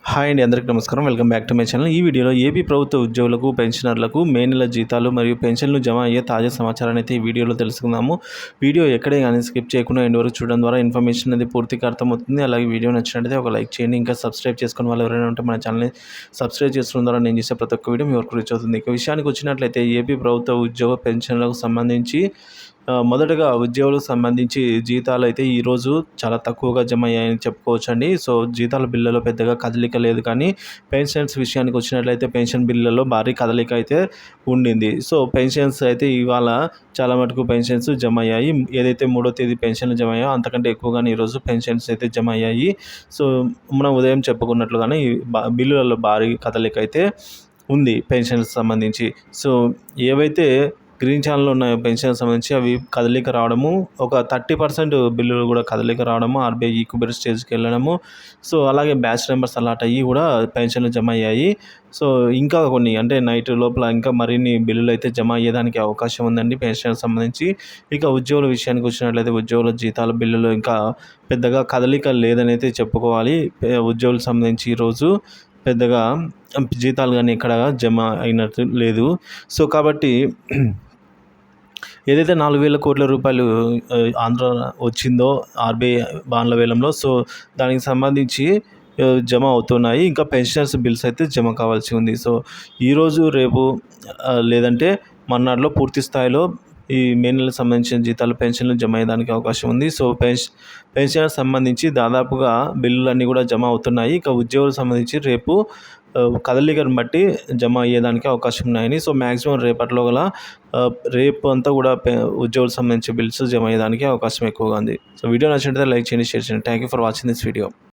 Hi అండి, అందరికీ నమస్కారం. Welcome back to my channel. ఈ వీడియోలో ఏపీ ప్రభుత్వ ఉద్యోగులకు, పెన్షనర్లకు మే నెల జీతాలు మరియు పెన్షన్లు జమ అయ్యే తాజా సమాచారాన్ని అయితే ఈ వీడియోలో తెలుసుకుందాము. వీడియో ఎక్కడే కానీ స్కిప్ చేయకుండా ఎండ్ వరకు చూడడం ద్వారా ఇన్ఫర్మేషన్ అనేది పూర్తిగా అర్థమవుతుంది. అలాగే వీడియో నచ్చినట్లయితే ఒక లైక్ చేయండి. ఇంకా సబ్స్క్రైబ్ చేసుకుని వాళ్ళు ఎవరైనా ఉంటే మన ఛానల్ని సబ్స్క్రైబ్ చేసుకోవడం ద్వారా నేను చేసే ప్రతి ఒక్క వీడియో మీ వరకు రీచ్ అవుతుంది. ఇక విషయానికి వచ్చినట్లయితే ఏపీ ప్రభుత్వ ఉద్యోగ పెన్షన్లకు సంబంధించి మొదటగా ఉద్యోగులకు సంబంధించి జీతాలు అయితే ఈరోజు చాలా తక్కువగా జమ అయ్యాయని చెప్పుకోవచ్చండి. సో జీతాల బిల్లులో పెద్దగా కదలిక లేదు, కానీ పెన్షన్స్ విషయానికి వచ్చినట్లయితే పెన్షన్ బిల్లులో భారీ కదలిక అయితే ఉండింది. సో పెన్షన్స్ అయితే ఇవాళ చాలా మటుకు పెన్షన్స్ జమ అయ్యాయి. ఏదైతే 3వ తేదీ పెన్షన్లు జమ అయ్యాయో అంతకంటే ఎక్కువగానే ఈరోజు పెన్షన్స్ అయితే జమ అయ్యాయి. సో మనం ఉదయం చెప్పుకున్నట్లుగానే బిల్లులలో భారీ కదలిక అయితే ఉంది పెన్షన్కి సంబంధించి. సో ఏవైతే గ్రీన్ ఛానల్లో ఉన్న పెన్షన్ సంబంధించి అవి కదలిక రావడము, ఒక 30% బిల్లులు కూడా కదలిక రావడము, ఆర్బీఐ ఈక్విబర్ స్టేజ్కి వెళ్ళడము, సో అలాగే బ్యాచ్ నెంబర్స్ అలాట్ అయ్యి కూడా పెన్షన్లు జమ అయ్యాయి. సో ఇంకా కొన్ని అంటే నైట్ లోపల ఇంకా మరిన్ని బిల్లులు అయితే జమ అయ్యేదానికి అవకాశం ఉందండి పెన్షన్కి సంబంధించి. ఇక ఉద్యోగుల విషయానికి వచ్చినట్లయితే ఉద్యోగుల జీతాల బిల్లులు ఇంకా పెద్దగా కదలిక లేదని అయితే చెప్పుకోవాలి. ఉద్యోగులకు సంబంధించి ఈరోజు పెద్దగా జీతాలు కానీ ఇక్కడ జమ అయినట్టు లేదు. సో కాబట్టి ఏదైతే 4,000 కోట్ల రూపాయలు ఆంధ్ర వచ్చిందో ఆర్బీఐ బాండ్ల వేలంలో, సో దానికి సంబంధించి జమ అవుతున్నాయి. ఇంకా పెన్షనర్స్ బిల్స్ అయితే జమ కావాల్సి ఉంది. సో ఈరోజు రేపు లేదంటే మర్నాడులో పూర్తి స్థాయిలో ఈ మే నెలకు సంబంధించిన జీతాలు పెన్షన్లు జమ అయ్యేదానికి అవకాశం ఉంది. సో పెన్షన్ సంబంధించి దాదాపుగా బిల్లులన్నీ కూడా జమ అవుతున్నాయి. ఇక ఉద్యోగులకు సంబంధించి రేపు కదలికను బట్టి జమ అయ్యేదానికి అవకాశం ఉన్నాయని, సో మ్యాక్సిమం రేపట్లో గల రేపు అంతా కూడా ఉద్యోగులకు సంబంధించి బిల్స్ జమ అయ్యేదానికి అవకాశం ఎక్కువగా ఉంది. సో వీడియో నచ్చినట్లయితే లైక్ చేయండి, షేర్ చేయండి. Thank you for watching this video.